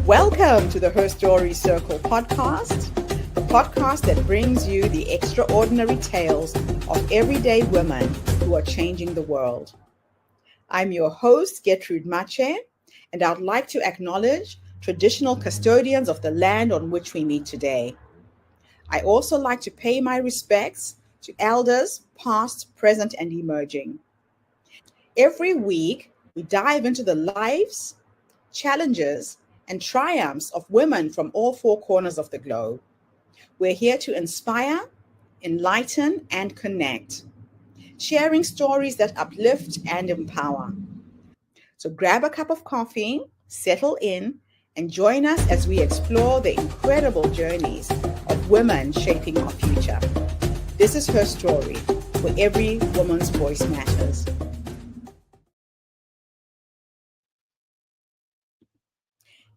Welcome to the Her Story Circle podcast, the podcast that brings you the extraordinary tales of everyday women who are changing the world. I'm your host, Gertrude Mache, and I'd like to acknowledge traditional custodians of the land on which we meet today. I also like to pay my respects to elders, past, present, and emerging. Every week, we dive into the lives, challenges, and triumphs of women from all four corners of the globe. We're here to inspire, enlighten, and connect, sharing stories that uplift and empower. So grab a cup of coffee, settle in, and join us as we explore the incredible journeys of women shaping our future. This is Her Story, where every woman's voice matters.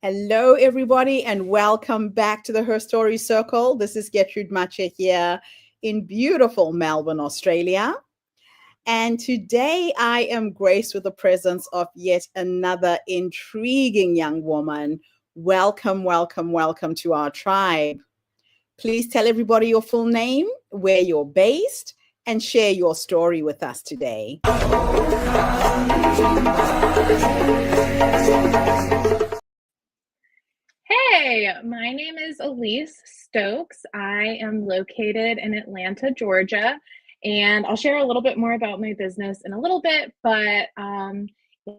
Hello, everybody, and welcome back to the Her Story Circle. This is Gertrude Mache here in beautiful Melbourne, Australia. And today I am graced with the presence of yet another intriguing young woman. Welcome, welcome, welcome to our tribe. Please tell everybody your full name, where you're based, and share your story with us today. Hey, my name is Elyse Stokes. I am located in Atlanta, Georgia, and I'll share a little bit more about my business in a little bit, but I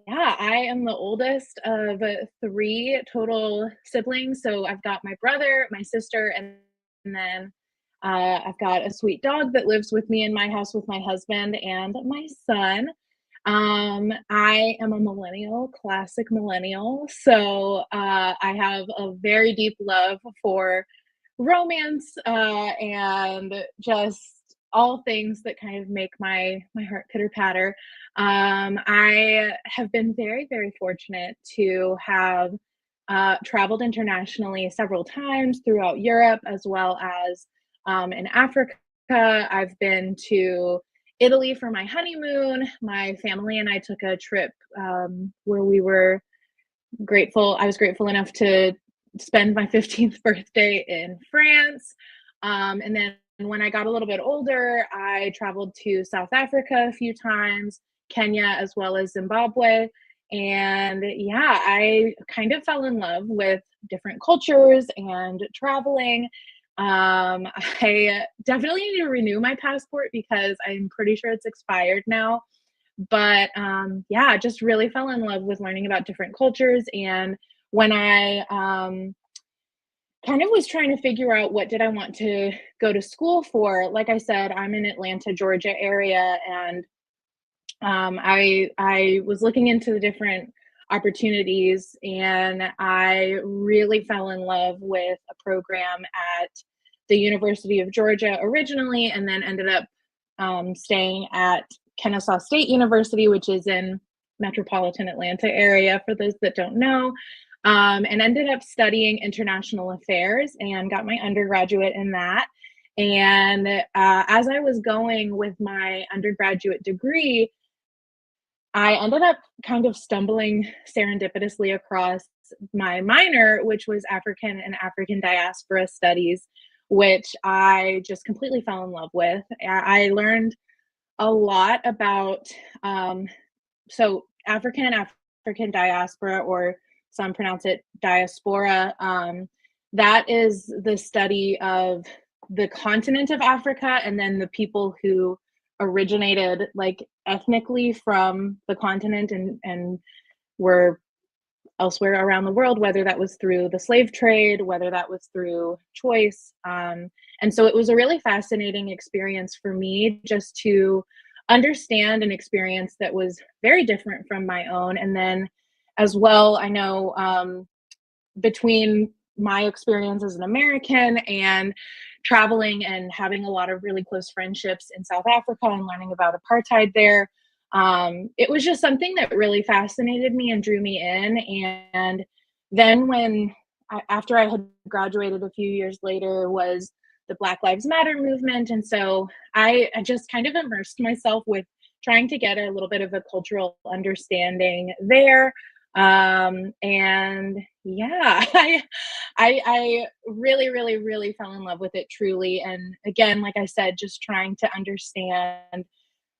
am the oldest of three total siblings. So I've got my brother, my sister, and then I've got a sweet dog that lives with me in my house with my husband and my son. I am a millennial, classic millennial. So I have a very deep love for romance and just all things that kind of make my heart pitter patter. I have been very, very fortunate to have traveled internationally several times throughout Europe as well as in Africa. I've been to Italy for my honeymoon. My family and I took a trip where we were grateful. I was grateful enough to spend my 15th birthday in France. And then when I got a little bit older, I traveled to South Africa a few times, Kenya, as well as Zimbabwe. And yeah, I kind of fell in love with different cultures and traveling. I definitely need to renew my passport because I'm pretty sure it's expired now. But just really fell in love with learning about different cultures. And when I kind of was trying to figure out what did I want to go to school for, like I said, I'm in Atlanta, Georgia area, and I was looking into the different opportunities, and I really fell in love with a program at the University of Georgia originally, and then ended up staying at Kennesaw State University, which is in metropolitan Atlanta area, for those that don't know, and ended up studying international affairs and got my undergraduate in that. And as I was going with my undergraduate degree, I ended up kind of stumbling serendipitously across my minor, which was African and African diaspora studies, which I just completely fell in love with. I learned a lot about, so African and African diaspora, or some pronounce it diaspora. That is the study of the continent of Africa and then the people who originated like ethnically from the continent and were elsewhere around the world, whether that was through the slave trade, whether that was through choice. And so it was a really fascinating experience for me just to understand an experience that was very different from my own. And then as well, I know between my experience as an American and traveling and having a lot of really close friendships in South Africa and learning about apartheid there, it was just something that really fascinated me and drew me in. And then after I had graduated a few years later, was the Black Lives Matter movement. And so I just kind of immersed myself with trying to get a little bit of a cultural understanding there. And Yeah, I really, really, really fell in love with it truly. And again, like I said, just trying to understand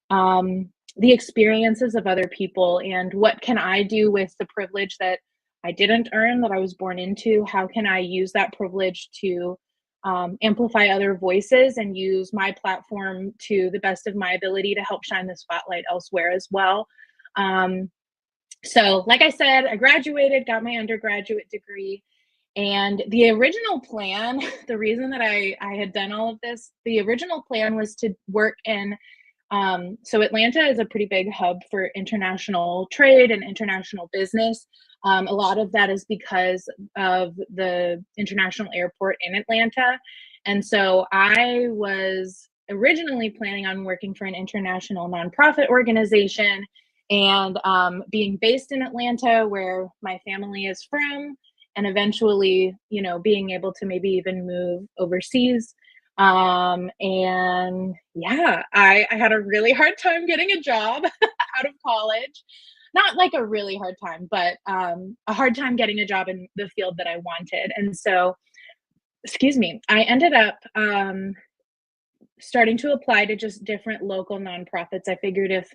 the experiences of other people and what can I do with the privilege that I didn't earn, that I was born into. How can I use that privilege to amplify other voices and use my platform to the best of my ability to help shine the spotlight elsewhere as well. um, so like I said, I graduated, got my undergraduate degree, and the original plan, the reason that I had done all of this, the original plan was to work in, so Atlanta is a pretty big hub for international trade and international business. A lot of that is because of the international airport in Atlanta. And so I was originally planning on working for an international nonprofit organization and being based in Atlanta, where my family is from, and eventually, you know, being able to maybe even move overseas. And yeah, I had a really hard time getting a job out of college. Not like a really hard time, but a hard time getting a job in the field that I wanted. And so, excuse me, I ended up starting to apply to just different local nonprofits. I figured if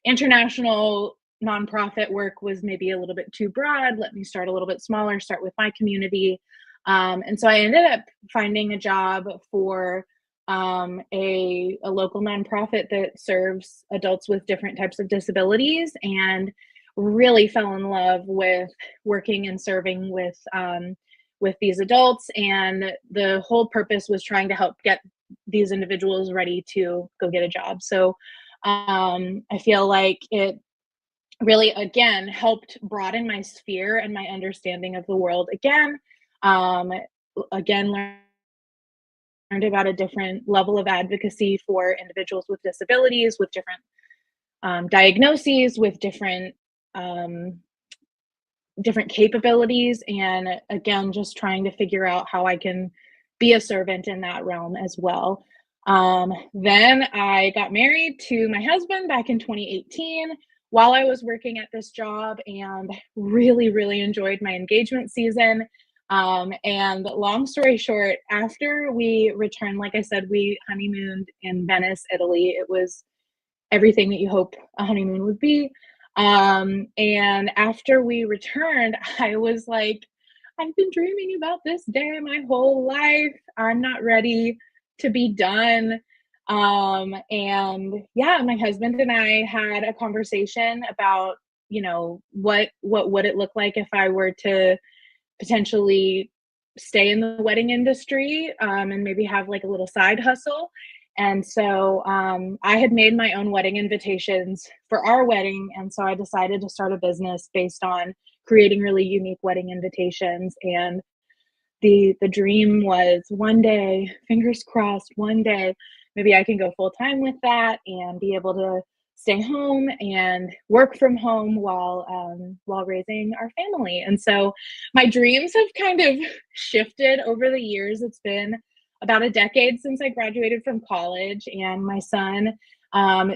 international nonprofit work was maybe a little bit too broad, let me start a little bit smaller, start with my community. And so I ended up finding a job for a local nonprofit that serves adults with different types of disabilities, and really fell in love with working and serving with these adults. And the whole purpose was trying to help get these individuals ready to go get a job. So I feel like it really, again, helped broaden my sphere and my understanding of the world again. Um, again, learned about a different level of advocacy for individuals with disabilities, with different diagnoses, with um, different capabilities, and again, just trying to figure out how I can be a servant in that realm as well. Then I got married to my husband back in 2018 while I was working at this job, and really, really enjoyed my engagement season. And long story short, after we returned, like I said, we honeymooned in Venice, Italy. It was everything that you hope a honeymoon would be. And after we returned, I was like, I've been dreaming about this day my whole life. I'm not ready to be done. And yeah, my husband and I had a conversation about, you know, what would it look like if I were to potentially stay in the wedding industry, and maybe have like a little side hustle. And so I had made my own wedding invitations for our wedding. And so I decided to start a business based on creating really unique wedding invitations. And the dream was one day, fingers crossed, one day maybe I can go full time with that and be able to stay home and work from home while raising our family. And so my dreams have kind of shifted over the years. It's been about a decade since I graduated from college, and my son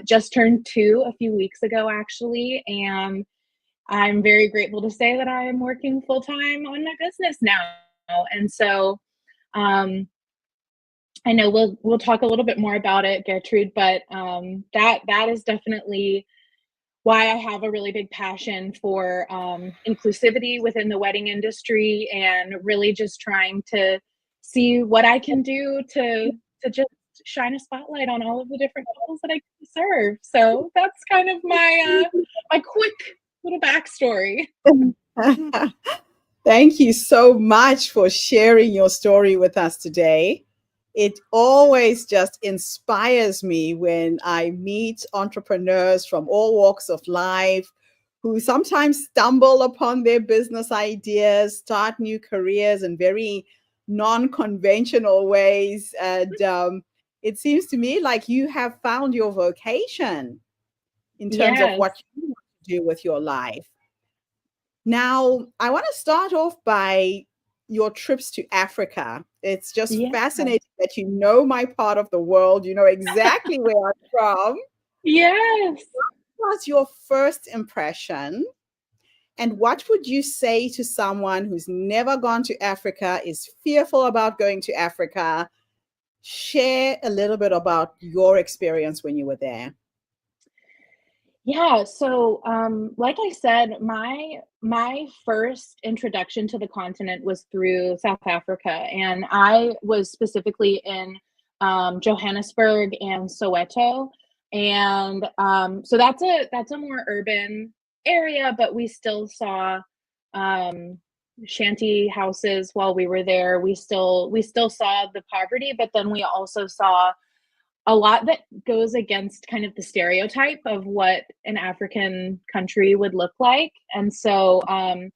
just turned 2 a few weeks ago, actually. And I'm very grateful to say that I am working full time on my business now. And so um, I know we'll talk a little bit more about it, Gertrude, but that is definitely why I have a really big passion for inclusivity within the wedding industry, and really just trying to see what I can do to just shine a spotlight on all of the different roles that I can serve. So that's kind of my quick little backstory. Thank you so much for sharing your story with us today. It always just inspires me when I meet entrepreneurs from all walks of life who sometimes stumble upon their business ideas, start new careers in very non conventional ways. And it seems to me like you have found your vocation in terms of Yes, what you want to do with your life. Now, I want to start off by your trips to Africa. It's just yeah, fascinating that you know my part of the world. You know exactly where I'm from. yes. What was your first impression And what would you say to someone who's never gone to Africa, is fearful about going to Africa? Share a little bit about your experience when you were there. Yeah, so like I said, my first introduction to the continent was through South Africa, and I was specifically in Johannesburg and Soweto, and so that's a more urban area, but we still saw um, shanty houses while we were there. We still saw the poverty, but then we also saw a lot that goes against kind of the stereotype of what an African country would look like. And so I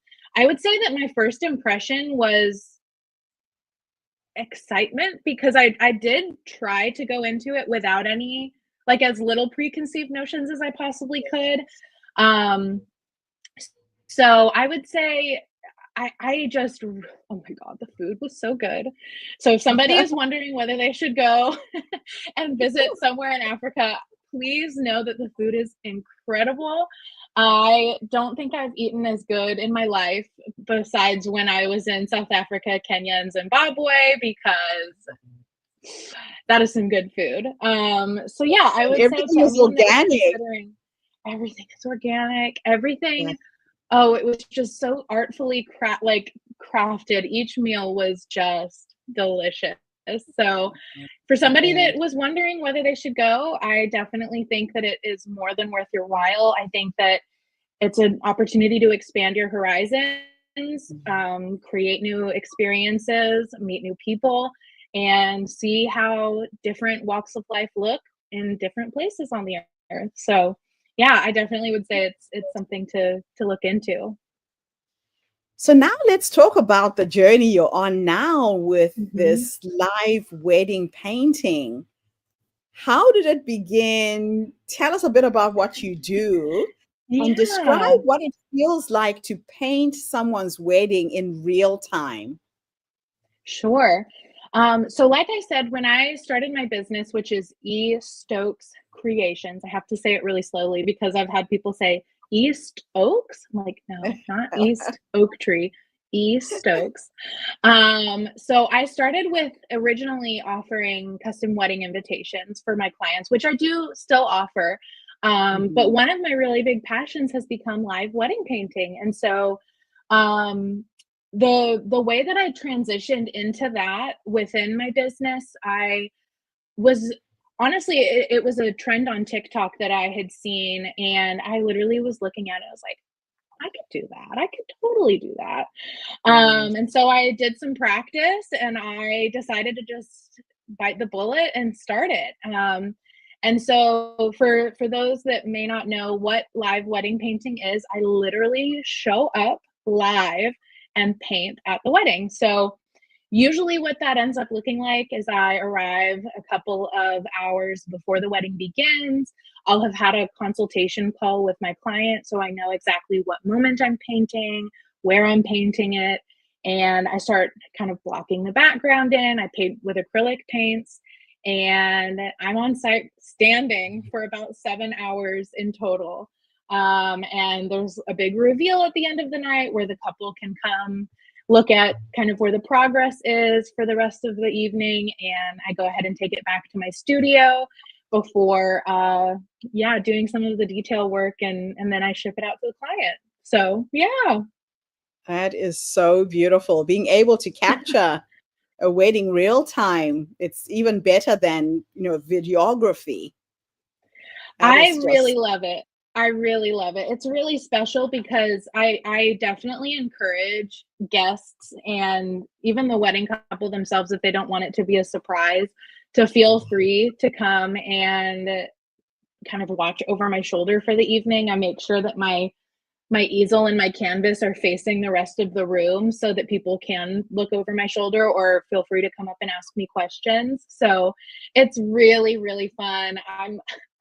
would say that my first impression was excitement, because I did try to go into it without any, like, as little preconceived notions as I possibly could. Um, so I would say I just, oh my God, the food was so good. So if somebody is wondering whether they should go and visit somewhere in Africa, please know that the food is incredible. I don't think I've eaten as good in my life besides when I was in South Africa, Kenya, and Zimbabwe, because that is some good food. So yeah, I would say to Everything is anyone that is organic. considering, everything is organic, everything. Yeah. Oh, it was just so artfully crafted. Each meal was just delicious. So for somebody Okay. that was wondering whether they should go, I definitely think that it is more than worth your while. I think that it's an opportunity to expand your horizons, create new experiences, meet new people, and see how different walks of life look in different places on the earth. So yeah, I definitely would say it's something to look into. So now let's talk about the journey you're on now with Mhm. this live wedding painting. How did it begin? Tell us a bit about what you do and describe Yeah, what it feels like to paint someone's wedding in real time. sure. So like I said, when I started my business, which is Stokes Creations, I have to say it really slowly because I've had people say East Oaks. I'm like, no, not East Oak Tree, Stokes. So I started with originally offering custom wedding invitations for my clients, which I do still offer. But Mhm. one of my really big passions has become live wedding painting. And so um, the way that I transitioned into that within my business, I was honestly, it was a trend on TikTok that I had seen, and I literally was looking at it. I was like, I could do that. I could totally do that. Yes. And so I did some practice, and I decided to just bite the bullet and start it. And so for those that may not know what live wedding painting is, I literally show up live and paint at the wedding. So usually what that ends up looking like is I arrive a couple of hours before the wedding begins. I'll have had a consultation call with my client so I know exactly what moment I'm painting, where I'm painting it, and I start kind of blocking the background in. I paint with acrylic paints, and I'm on site standing for about 7 hours in total. And there's a big reveal at the end of the night where the couple can come look at kind of where the progress is for the rest of the evening, and I go ahead and take it back to my studio before yeah, doing some of the detail work, and then I ship it out to the client. So yeah. That is so beautiful. Being able to capture a wedding real time, it's even better than, videography. That I is really just love it. I really love it. It's really special because I definitely encourage guests and even the wedding couple themselves, if they don't want it to be a surprise, to feel free to come and kind of watch over my shoulder for the evening. I make sure that my easel and my canvas are facing the rest of the room so that people can look over my shoulder or feel free to come up and ask me questions. So it's really, really fun. I'm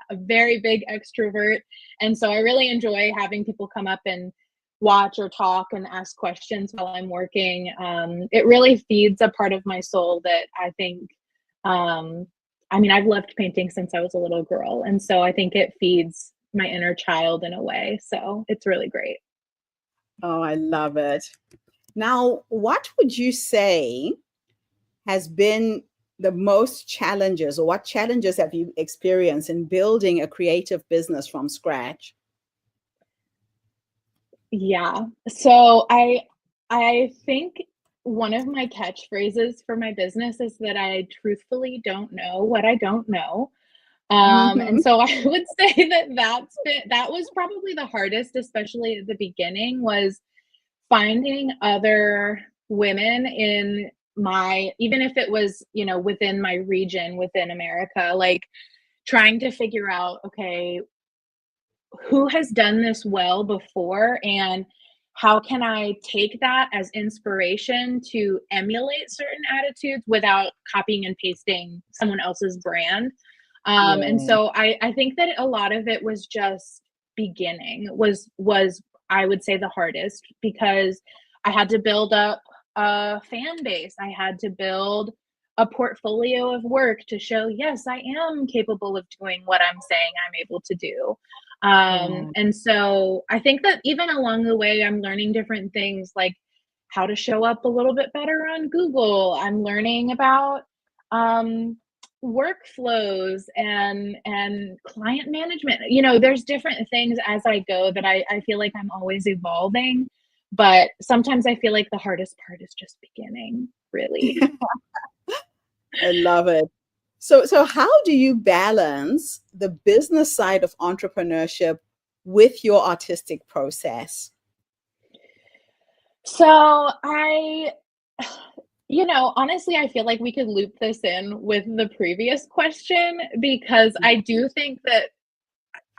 a very big extrovert. And so I really enjoy having people come up and watch or talk and ask questions while I'm working. It really feeds a part of my soul that I think, um, I mean, I've loved painting since I was a little girl. And so I think it feeds my inner child in a way. So it's really great. Oh, I love it. Now, what would you say has been the most challenges, or what challenges have you experienced in building a creative business from scratch? Yeah. So I think one of my catchphrases for my business is that I truthfully don't know what I don't know. And Hmm. so I would say that that was probably the hardest, especially at the beginning, was finding other women in my, even if it was, within my region, within America, like trying to figure out, okay, who has done this well before, and how can I take that as inspiration to emulate certain attitudes without copying and pasting someone else's brand. And Yeah. so I think that a lot of it was just beginning was I would say the hardest, because I had to build up a fan base. I had to build a portfolio of work to show, yes, I am capable of doing what I'm saying I'm able to do. Yeah. And so I think that even along the way, I'm learning different things, like how to show up a little bit better on Google. I'm learning about um, workflows and client management. There's different things as I go that I feel like I'm always evolving. But sometimes I feel like the hardest part is just beginning, really. I love it. So how do you balance the business side of entrepreneurship with your artistic process? So honestly, I feel like we could loop this in with the previous question, because I do think that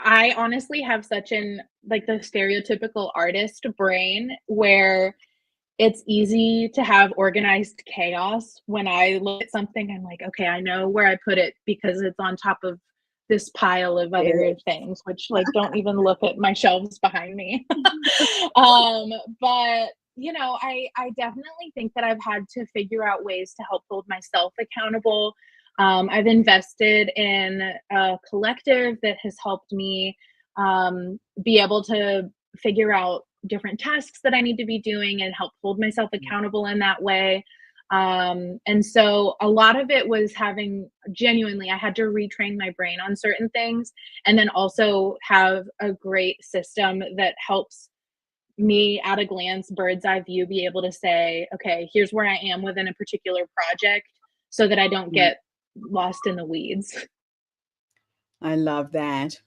I honestly have such an, like, the stereotypical artist brain where it's easy to have organized chaos. When I look at something, I'm like, okay, I know where I put it because it's on top of this pile of Yeah. other things, which, like, don't even look at my shelves behind me. But I definitely think that I've had to figure out ways to help hold myself accountable. I've invested in a collective that has helped me be able to figure out different tasks that I need to be doing and help hold myself accountable in that way. And so a lot of it was having, genuinely, I had to retrain my brain on certain things, and then also have a great system that helps me at a glance, bird's eye view, be able to say, okay, here's where I am within a particular project, so that I don't Mm, get lost in the weeds. I love that.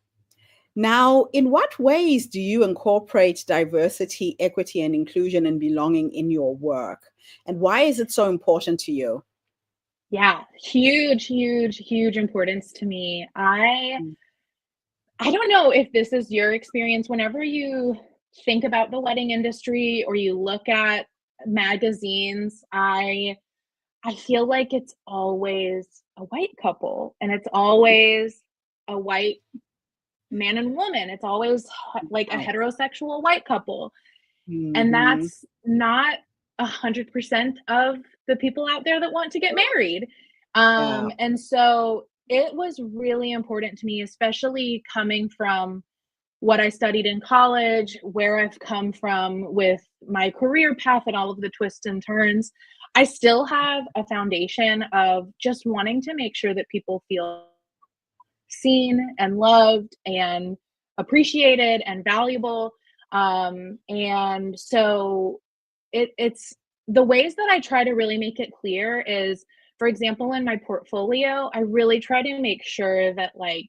Now, in what ways do you incorporate diversity, equity, and inclusion and belonging in your work? And why is it so important to you? Yeah, huge, huge, huge importance to me. Mm, I don't know if this is your experience. Whenever you think about the wedding industry or you look at magazines, I feel like it's always a white couple, and it's always a white man and woman. It's always like a wow. heterosexual white couple. And Mhm. that's not 100% of the people out there that want to get married. Yeah. And so it was really important to me, especially coming from what I studied in college, where I've come from with my career path and all of the twists and turns. I still have a foundation of just wanting to make sure that people feel seen and loved and appreciated and valuable. And so it's the ways that I try to really make it clear is, for example, in my portfolio, I really try to make sure that, like,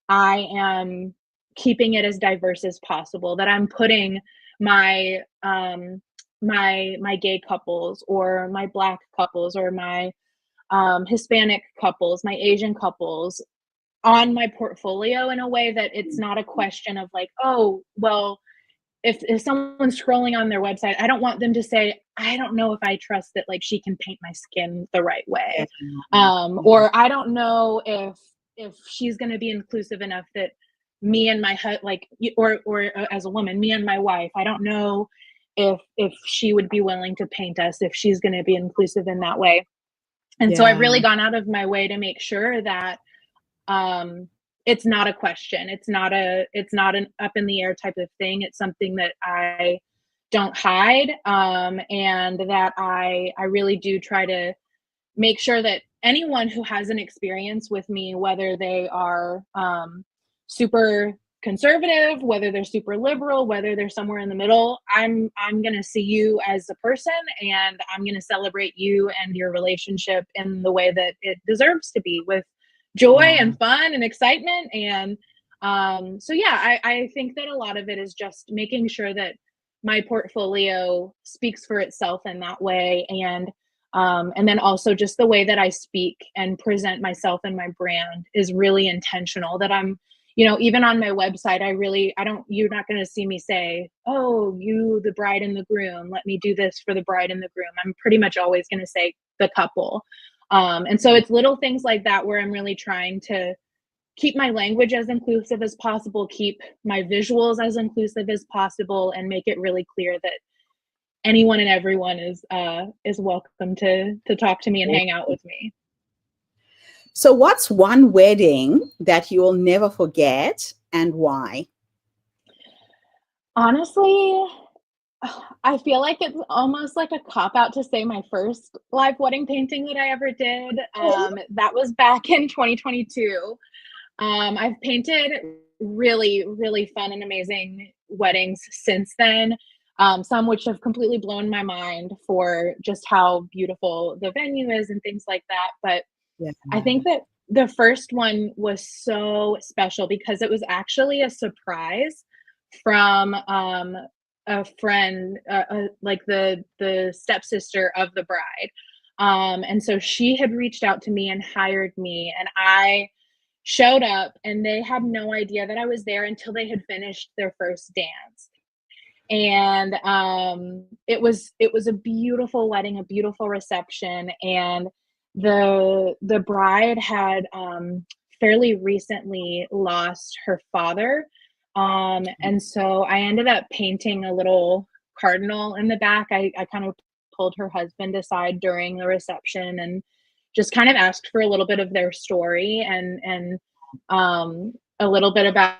I am keeping it as diverse as possible, that I'm putting my my gay couples, or my black couples, or my Hispanic couples, my Asian couples on my portfolio in a way that it's not a question of, like, oh, well, if someone's scrolling on their website, I don't want them to say, I don't know if I trust that, like, she can paint my skin the right way. Definitely. Yeah. Or I don't know if she's going to be inclusive enough that me and my or as a woman, me and my wife, I don't know if she would be willing to paint us, if she's going to be inclusive in that way. And so I've really Yeah. gone out of my way to make sure that um it's not a question, it's not an up in the air type of thing. It's something that I don't hide, and that I really do try to make sure that anyone who has an experience with me, whether they are super conservative, whether they're super liberal, whether they're somewhere in the middle, I'm gonna see you as a person, and I'm gonna celebrate you and your relationship in the way that it deserves to be, with joy Wow. and fun and excitement. And so yeah, I think that a lot of it is just making sure that my portfolio speaks for itself in that way. And then also just the way that I speak and present myself and my brand is really intentional. That I'm, even on my website, I don't, you're not going to see me say, oh, you, the bride and the groom, let me do this for the bride and the groom. I'm pretty much always going to say the couple. And so it's little things like that where I'm really trying to keep my language as inclusive as possible, keep my visuals as inclusive as possible, and make it really clear that anyone and everyone is welcome to talk to me and hang out with me. So what's one wedding that you'll never forget and why? Honestly, I feel like it's almost like a cop out to say my first live wedding painting that I ever did. That was back in 2022. I've painted really, really fun and amazing weddings since then. Some which have completely blown my mind for just how beautiful the venue is and things like that. But Yeah. I think that the first one was so special because it was actually a surprise from a friend, like the stepsister of the bride. And so she had reached out to me and hired me, and I showed up, and they had no idea that I was there until they had finished their first dance. And it was a beautiful wedding, a beautiful reception. And the bride had fairly recently lost her father. And so I ended up painting a little cardinal in the back. I kind of pulled her husband aside during the reception and just kind of asked for a little bit of their story, and a little bit about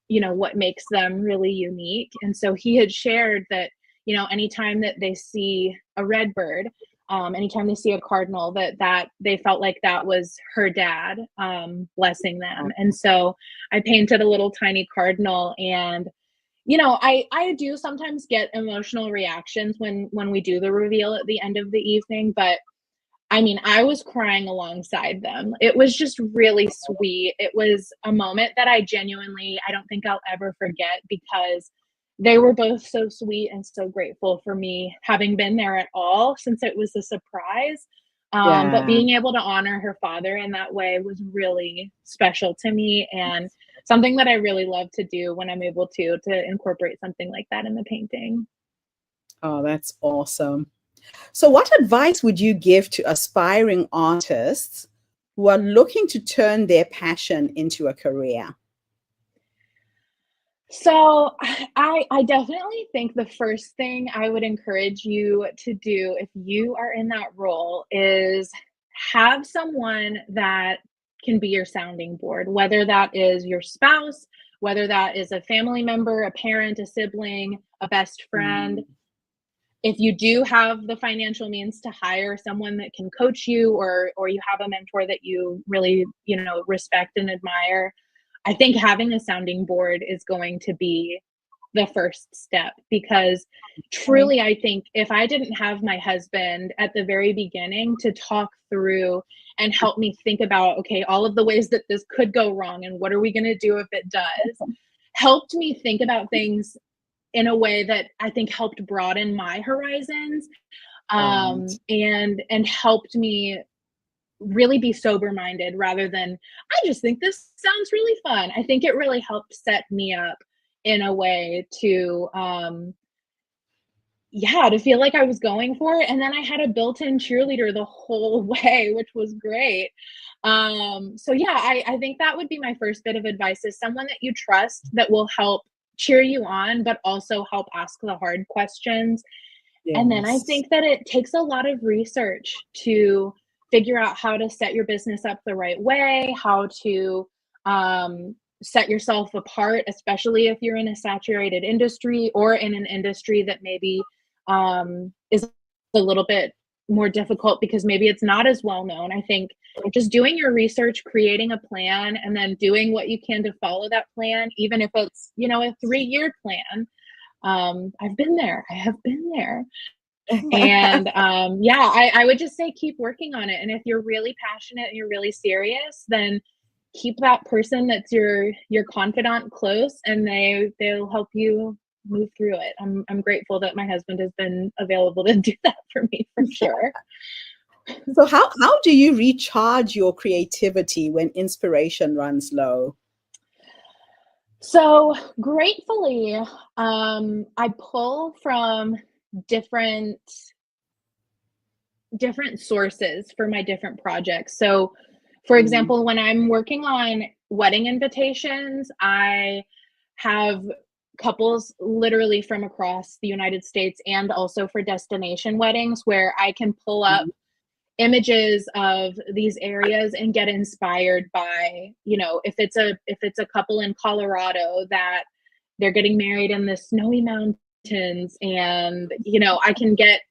what makes them really unique. And so he had shared that anytime that they see a red bird, anytime they see a cardinal, that they felt like that was her dad blessing them. And so I painted a little tiny cardinal. And I do sometimes get emotional reactions when we do the reveal at the end of the evening, but I mean, I was crying alongside them. It was just really sweet. It was a moment that I don't think I'll ever forget, because they were both so sweet and so grateful for me having been there at all, since it was a surprise. But Yeah. being able to honor her father in that way was really special to me, and something that I really love to do when I'm able to incorporate something like that in the painting. Oh, that's awesome. So what advice would you give to aspiring artists who are looking to turn their passion into a career? So I definitely think the first thing I would encourage you to do if you are in that role is have someone that can be your sounding board, whether that is your spouse, whether that is a family member, a parent, a sibling, a best friend. Mm, If you do have the financial means to hire someone that can coach you, or you have a mentor that you really, respect and admire, I think having a sounding board is going to be the first step. Because okay. truly, I think if I didn't have my husband at the very beginning to talk through and help me think about, okay, all of the ways that this could go wrong and what are we going to do if it does, helped me think about things in a way that I think helped broaden my horizons, Right. and helped me really be sober minded rather than, I just think this sounds really fun. I think it really helped set me up in a way to, yeah, to feel like I was going for it. And then I had a built-in cheerleader the whole way, which was great. So yeah, I think that would be my first bit of advice, is someone that you trust that will help cheer you on, but also help ask the hard questions. And then I Yes. think that it takes a lot of research to figure out how to set your business up the right way, how to set yourself apart, especially if you're in a saturated industry or in an industry that maybe is a little bit more difficult because maybe it's not as well known. I think just doing your research, creating a plan, and then doing what you can to follow that plan, even if it's, you know, a 3-year plan. I've been there. I have been there. And yeah, I would just say keep working on it. And if you're really passionate and you're really serious, then keep that person that's your confidant close, and they'll help you move through it. I'm grateful that my husband has been available to do that for me, for sure. So how do you recharge your creativity when inspiration runs low? So gratefully, I pull from different sources for my different projects. So for example, when I'm working on wedding invitations, I have couples literally from across the United States, and also for destination weddings, where I can pull up images of these areas and get inspired by, you know, if it's a couple in Colorado that they're getting married in the snowy mountains, and you know, I can get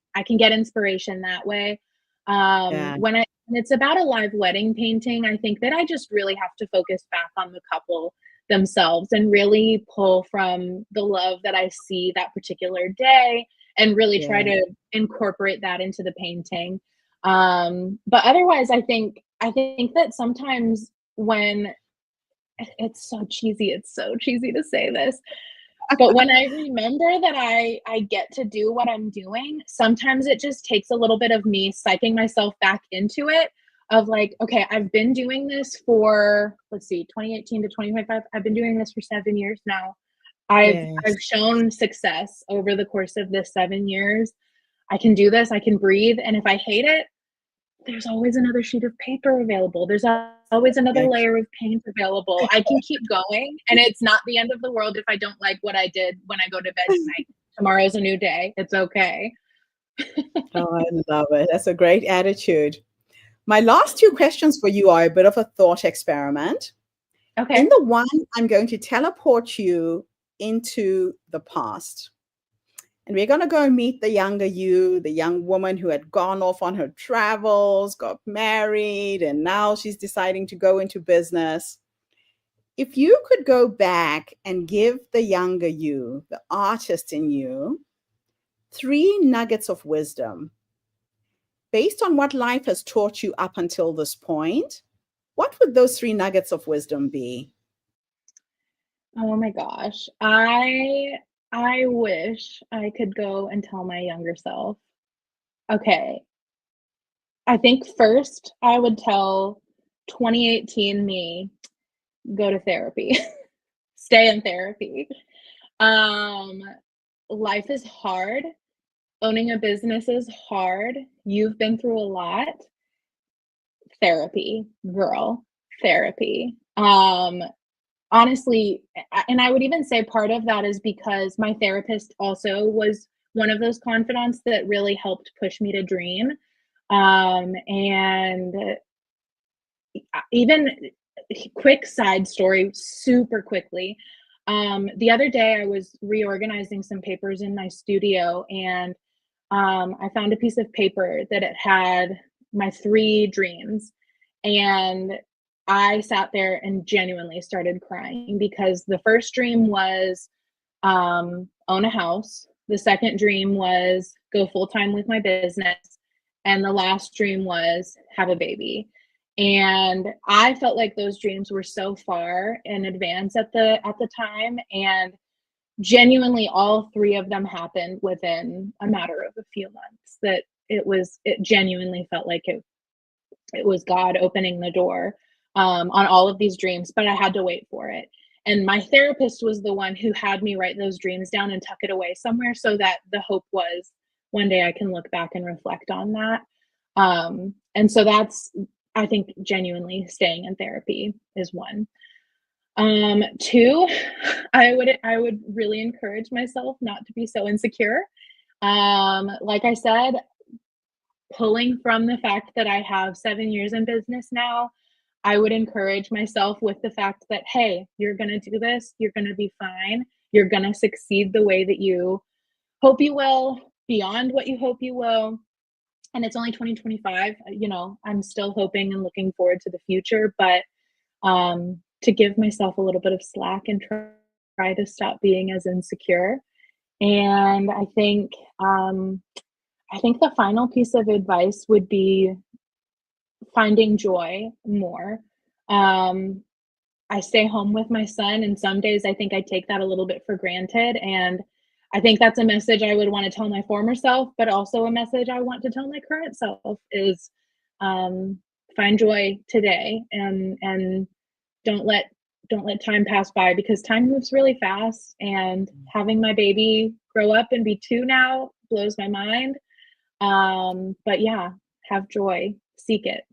inspiration that way. Yeah. When it's about a live wedding painting, I think that I just really have to focus back on the couple themselves and really pull from the love that I see that particular day, and really try Yeah. to incorporate that into the painting. But otherwise, I think that sometimes when it's so cheesy to say this, but when I remember that I get to do what I'm doing, sometimes it just takes a little bit of me psyching myself back into it, of like, okay, I've been doing this for, let's see, 2018 to 2025. I've been doing this for 7 years now. I've Yes. shown success over the course of this 7 years. I can do this, I can breathe, and if I hate it, there's always another sheet of paper available. There's always another Yes. layer of paint available. I can keep going, and it's not the end of the world if I don't like what I did when I go to bed tonight. Tomorrow's a new day. It's okay. Oh, I love it. That's a great attitude. My last two questions for you are a bit of a thought experiment. In Okay. the one, I'm going to teleport you into the past. And we're going to go and meet the younger you, the young woman who had gone off on her travels, got married, and now she's deciding to go into business. If you could go back and give the younger you, the artist in you, 3 nuggets of wisdom based on what life has taught you up until this point, what would those 3 nuggets of wisdom be? Oh my gosh. I wish I could go and tell my younger self. Okay. I think first I would tell 2018 me, go to therapy. Stay in therapy. Um, Life is hard. Owning a business is hard. You've been through a lot. Therapy, girl, therapy. Honestly, and I would even say part of that is because my therapist also was one of those confidants that really helped push me to dream. And even quick side story, super quickly. The other day I was reorganizing some papers in my studio, and I found a piece of paper that it had my 3 dreams. And I sat there and genuinely started crying, because the first dream was own a house. The second dream was go full time with my business. And the last dream was have a baby. And I felt like those dreams were so far in advance at the time. And genuinely all 3 of them happened within a matter of a few months. That it genuinely felt like it was God opening the door on all of these dreams, but I had to wait for it. And my therapist was the one who had me write those dreams down and tuck it away somewhere, so that the hope was one day I can look back and reflect on that. And so that's, I think, genuinely staying in therapy is one. 2, I would really encourage myself not to be so insecure. Like I said, pulling from the fact that I have 7 years in business now, I would encourage myself with the fact that, hey, you're going to do this. You're going to be fine. You're going to succeed the way that you hope you will, beyond what you hope you will. And it's only 2025. I'm still hoping and looking forward to the future, but to give myself a little bit of slack and try to stop being as insecure. And I think the final piece of advice would be finding joy more. Um, I stay home with my son, and some days I think I take that a little bit for granted. And I think that's a message I would want to tell my former self, but also a message I want to tell my current self is find joy today, and don't let time pass by, because time moves really fast. And having my baby grow up and be 2 now blows my mind. But yeah, have joy, seek it,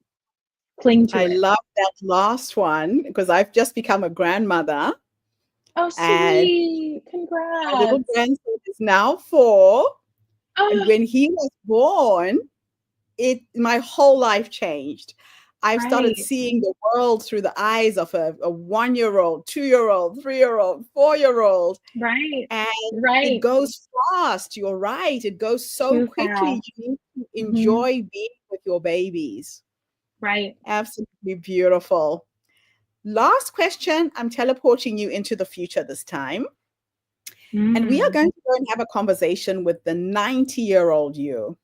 cling to I it. love that last one because I've just become a grandmother, Oh, and sweet. my little Congrats. grandson is now 4. And Oh, when he was born, my whole life changed. I've started right, seeing the world through the eyes of a 1-year-old, 2-year-old, 3-year-old, 4-year-old. right, And it right. goes fast. You're right. It goes so Too quickly. fast. You need to Hmm. enjoy being with your babies. Right. Absolutely beautiful. Last question. I'm teleporting you into the future this time. And we are Mm. going to go and have a conversation with the 90-year-old you.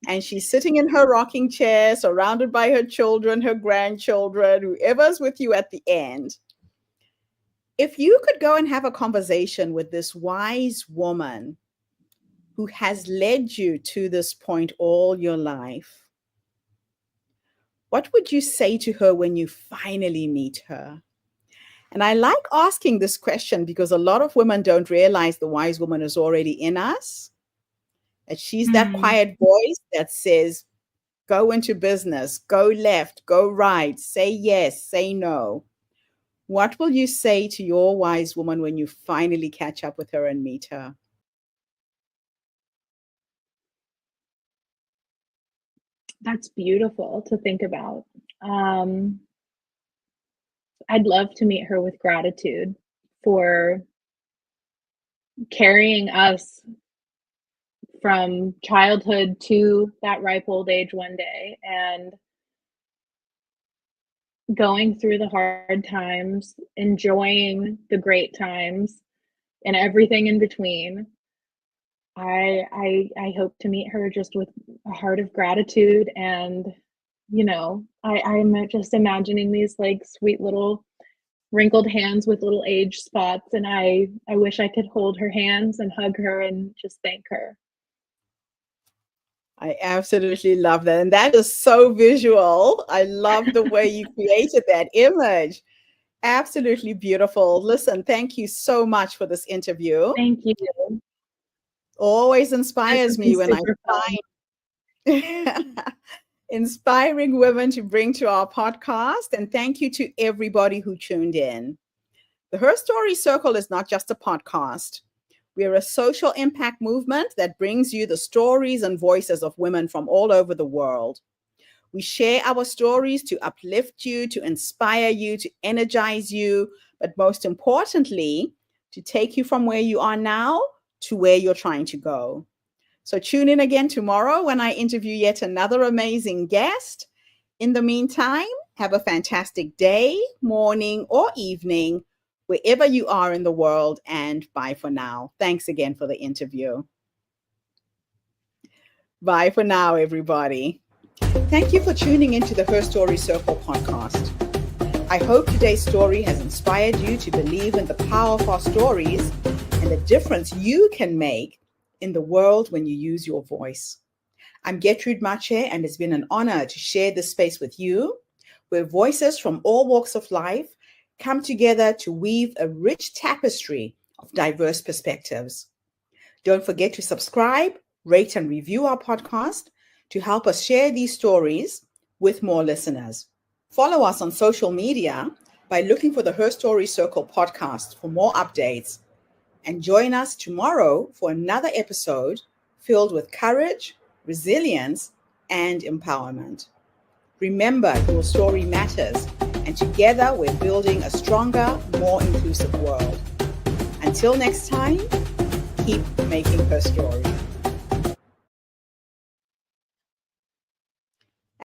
And she's sitting in her rocking chair, surrounded by her children, her grandchildren, whoever's with you at the end. If you could go and have a conversation with this wise woman who has led you to this point all your life, what would you say to her when you finally meet her? And I like asking this question because a lot of women don't realize the wise woman is already in us. That she's that Mm. quiet voice that says, go into business, go left, go right, say yes, say no. What will you say to your wise woman when you finally catch up with her and meet her? That's beautiful to think about. Um, I'd love to meet her with gratitude for carrying us from childhood to that ripe old age one day, and going through the hard times, enjoying the great times, and everything in between. I hope to meet her just with a heart of gratitude. And I'm just imagining these like sweet little wrinkled hands with little age spots, and I wish I could hold her hands and hug her and just thank her. I absolutely love that. And that is so visual. I love the way you created that image. Absolutely beautiful. Listen, thank you so much for this interview. Thank you. Always This inspires has been me when I super fun. find inspiring women to bring to our podcast. And thank you to everybody who tuned in. The Her Story Circle is not just a podcast. We are a social impact movement that brings you the stories and voices of women from all over the world. We share our stories to uplift you, to inspire you, to energize you, but most importantly, to take you from where you are now to where you're trying to go. So tune in again tomorrow when I interview yet another amazing guest. In the meantime, have a fantastic day, morning, or evening, wherever you are in the world, and bye for now. Thanks again for the interview. Bye for now, everybody. Thank you for tuning into the Her Story Circle podcast. I hope today's story has inspired you to believe in the power of our stories and the difference you can make in the world when you use your voice. I'm Gertrude Mache, and it's been an honor to share this space with you, where voices from all walks of life come together to weave a rich tapestry of diverse perspectives. Don't forget to subscribe, rate, and review our podcast to help us share these stories with more listeners. Follow us on social media by looking for the Her Story Circle podcast for more updates. And join us tomorrow for another episode filled with courage, resilience, and empowerment. Remember, your story matters, and together we're building a stronger, more inclusive world. Until next time, keep making her story.